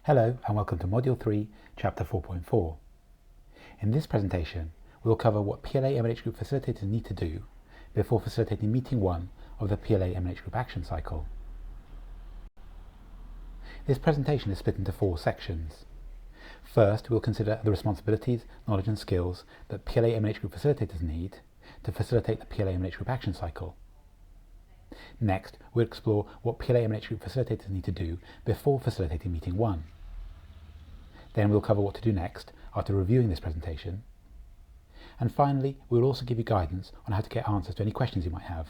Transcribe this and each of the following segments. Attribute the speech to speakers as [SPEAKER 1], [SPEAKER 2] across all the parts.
[SPEAKER 1] Hello and welcome to Module 3, Chapter 4.4. In this presentation, we will cover what PLA-MNH group facilitators need to do before facilitating meeting 1 of the PLA-MNH group action cycle. This presentation is split into 4 sections. First, we will consider the responsibilities, knowledge and skills that PLA-MNH group facilitators need to facilitate the PLA-MNH group action cycle. Next, we'll explore what PLA-MNH group facilitators need to do before facilitating meeting 1. Then we'll cover what to do next after reviewing this presentation. And finally, we will also give you guidance on how to get answers to any questions you might have.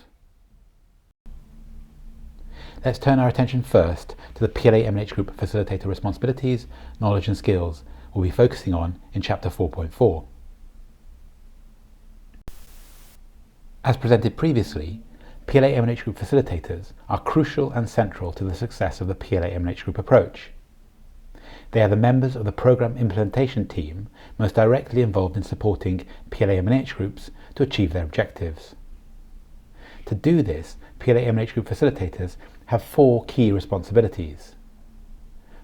[SPEAKER 1] Let's turn our attention first to the PLA-MNH group facilitator responsibilities, knowledge and skills we'll be focusing on in Chapter 4.4. As presented previously, PLA-MNH group facilitators are crucial and central to the success of the PLA-MNH group approach. They are the members of the program implementation team most directly involved in supporting PLA-MNH groups to achieve their objectives. To do this, PLA-MNH group facilitators have 4 key responsibilities.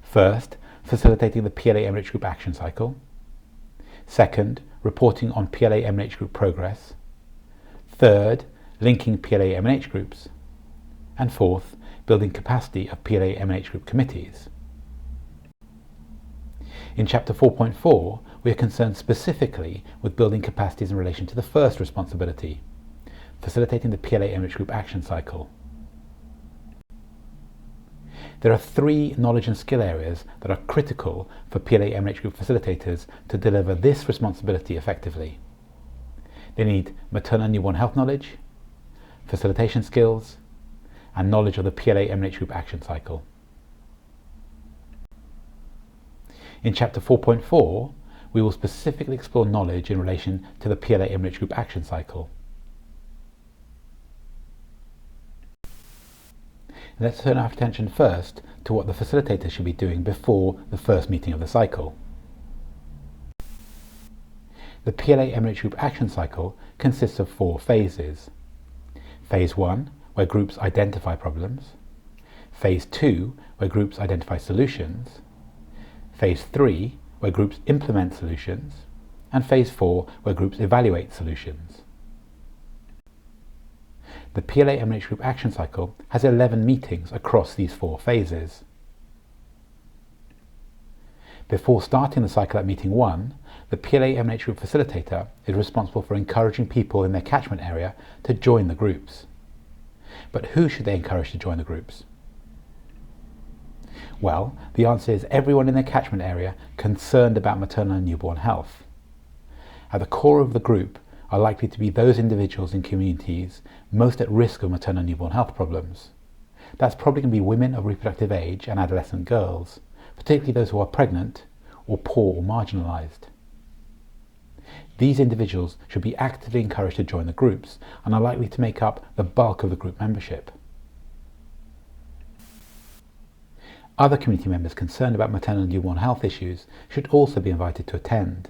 [SPEAKER 1] First, facilitating the PLA-MNH group action cycle. Second, reporting on PLA-MNH group progress. Third, linking PLA-MNH groups. And fourth, building capacity of PLA-MNH group committees. In Chapter 4.4, we are concerned specifically with building capacities in relation to the first responsibility, facilitating the PLA-MNH group action cycle. There are 3 knowledge and skill areas that are critical for PLA-MNH group facilitators to deliver this responsibility effectively. They need maternal and newborn health knowledge, facilitation skills, and knowledge of the PLA-MNH group action cycle. In Chapter 4.4, we will specifically explore knowledge in relation to the PLA-MNH group action cycle. Let's turn our attention first to what the facilitator should be doing before the first meeting of the cycle. The PLA-MNH group action cycle consists of 4 phases. Phase 1, where groups identify problems. Phase 2, where groups identify solutions. Phase 3, where groups implement solutions. And Phase 4, where groups evaluate solutions. The PLA-MNH group action cycle has 11 meetings across these 4 phases. Before starting the cycle at meeting 1, the PLA-MNH group facilitator is responsible for encouraging people in their catchment area to join the groups. But who should they encourage to join the groups? Well, the answer is everyone in their catchment area concerned about maternal and newborn health. At the core of the group are likely to be those individuals in communities most at risk of maternal and newborn health problems. That's probably going to be women of reproductive age and adolescent girls, particularly those who are pregnant or poor or marginalised. These individuals should be actively encouraged to join the groups and are likely to make up the bulk of the group membership. Other community members concerned about maternal and newborn health issues should also be invited to attend.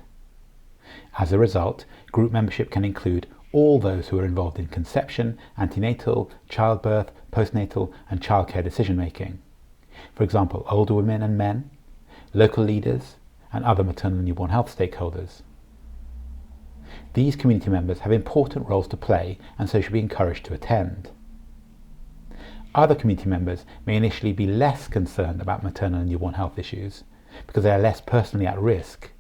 [SPEAKER 1] As a result, group membership can include all those who are involved in conception, antenatal, childbirth, postnatal and childcare decision making. For example, older women and men, local leaders and other maternal and newborn health stakeholders. These community members have important roles to play and so should be encouraged to attend. Other community members may initially be less concerned about maternal and newborn health issues because they are less personally at risk,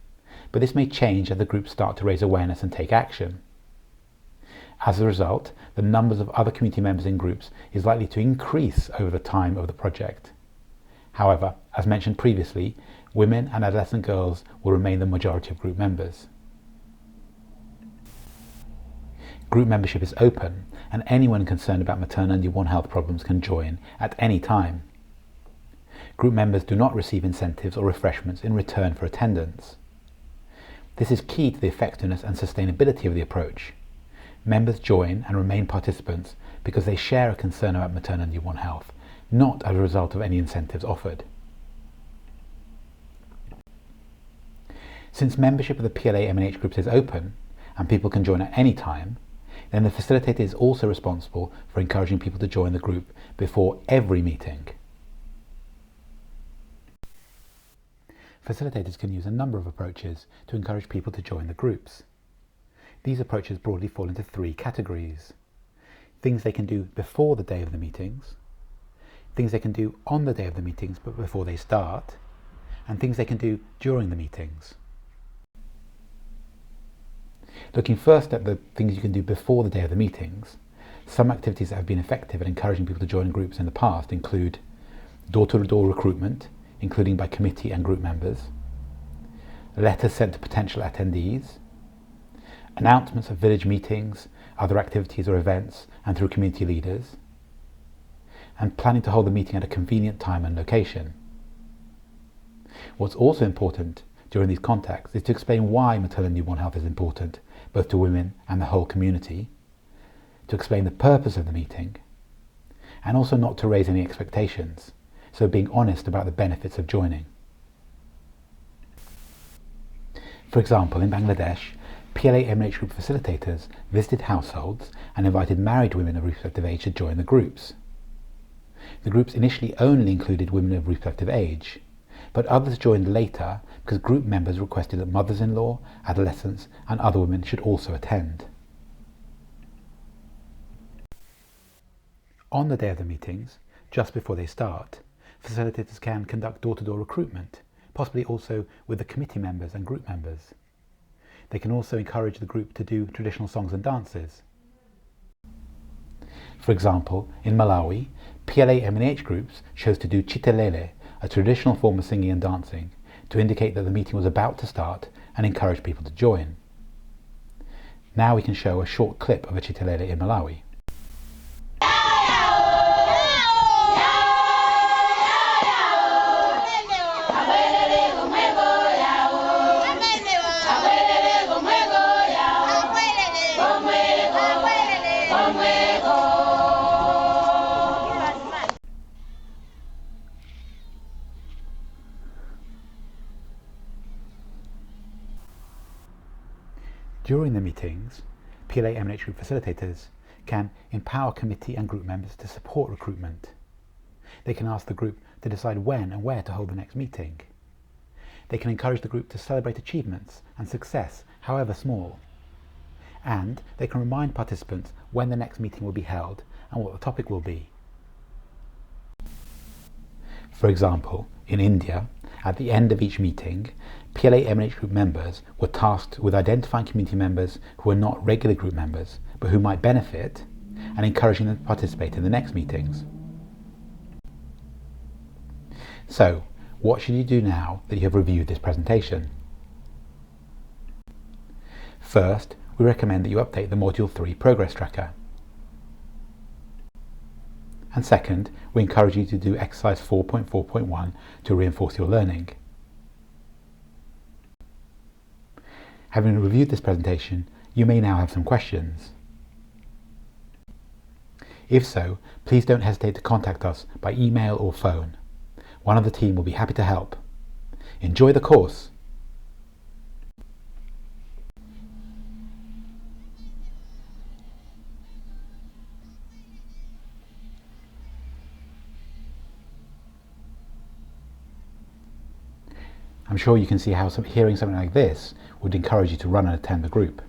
[SPEAKER 1] but this may change as the groups start to raise awareness and take action. As a result, the numbers of other community members in groups is likely to increase over the time of the project. However, as mentioned previously, women and adolescent girls will remain the majority of group members. Group membership is open and anyone concerned about maternal and newborn health problems can join at any time. Group members do not receive incentives or refreshments in return for attendance. This is key to the effectiveness and sustainability of the approach. Members join and remain participants because they share a concern about maternal and newborn health, not as a result of any incentives offered. Since membership of the PLA-MNH groups is open and people can join at any time, then the facilitator is also responsible for encouraging people to join the group before every meeting. facilitators can use a number of approaches to encourage people to join the groups. These approaches broadly fall into three categories: things they can do before the day of the meetings, things they can do on the day of the meetings but before they start, and things they can do during the meetings. Looking first at the things you can do before the day of the meetings, some activities that have been effective at encouraging people to join groups in the past include door-to-door recruitment, including by committee and group members, letters sent to potential attendees, announcements of village meetings, other activities or events, and through community leaders, and planning to hold the meeting at a convenient time and location. What's also important during these contacts is to explain why maternal and newborn health is important, both to women and the whole community, to explain the purpose of the meeting, and also not to raise any expectations, so being honest about the benefits of joining. For example, in Bangladesh, PLA-MNH group facilitators visited households and invited married women of reproductive age to join the groups. The groups initially only included women of reproductive age, but others joined later because group members requested that mothers-in-law, adolescents, and other women should also attend. On the day of the meetings, just before they start, facilitators can conduct door-to-door recruitment, possibly also with the committee members and group members. They can also encourage the group to do traditional songs and dances. For example, in Malawi, PLA-MNH groups chose to do chitelele, a traditional form of singing and dancing, to indicate that the meeting was about to start and encourage people to join. Now we can show a short clip of a chitelele in Malawi. During the meetings, PLA-MNH group facilitators can empower committee and group members to support recruitment. They can ask the group to decide when and where to hold the next meeting. They can encourage the group to celebrate achievements and success, however small. And they can remind participants when the next meeting will be held and what the topic will be. For example, in India, at the end of each meeting, PLA-MNH group members were tasked with identifying community members who are not regular group members, but who might benefit, and encouraging them to participate in the next meetings. So, what should you do now that you have reviewed this presentation? First, we recommend that you update the Module 3 Progress Tracker. And second, we encourage you to do exercise 4.4.1 to reinforce your learning. Having reviewed this presentation, you may now have some questions. If so, please don't hesitate to contact us by email or phone. One of the team will be happy to help. Enjoy the course! I'm sure you can see how hearing something like this would encourage you to run and attend the group.